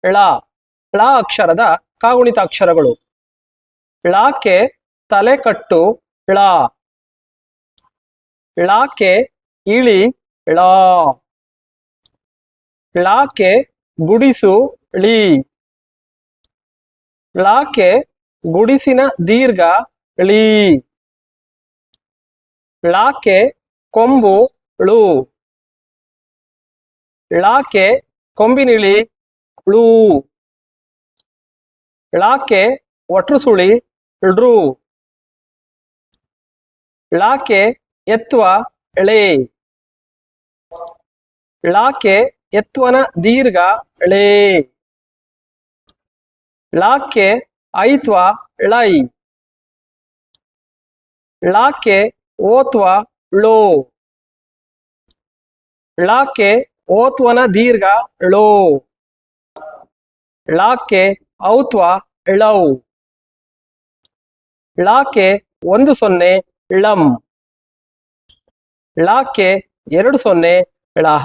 ಳ ಳ ಅಕ್ಷರದ ಕಾಗುಣಿತ ಅಕ್ಷರಗಳು. ಳಕ್ಕೆ ತಲೆಕಟ್ಟು ಳ, ಳಕ್ಕೆ ಇಳಿ ಳ, ಳಕ್ಕೆ ಗುಡಿಸು ಳಿ, ಳಕ್ಕೆ ಗುಡಿಸಿನ ದೀರ್ಘ ಳಿ, ಳಕ್ಕೆ ಕೊಂಬು ಳು, ಳಕ್ಕೆ ಕೊಂಬಿನಿಳಿ ಳು, ಳಕ್ಕೆ ಒಟ್ರು ಸುಳಿ ಳ್ರು, ಳಕ್ಕೆ ಎತ್ವ ಳೆ, ಳಕ್ಕೆ ಎತ್ವನ ದೀರ್ಘ ಳೇ, ಳಕ್ಕೆ ಐತ್ವ ಳೈ, ಳಕ್ಕೆ ಓತ್ವ ಳೋ, ಳಕ್ಕೆ ಓತ್ವನ ದೀರ್ಘ ಳೋ, ಳಕ್ಕೆ ಔತ್ವ ಳೌ, ಳಕ್ಕೆ 10 ಳಂ, ಳಕ್ಕೆ 20 ಳಹ.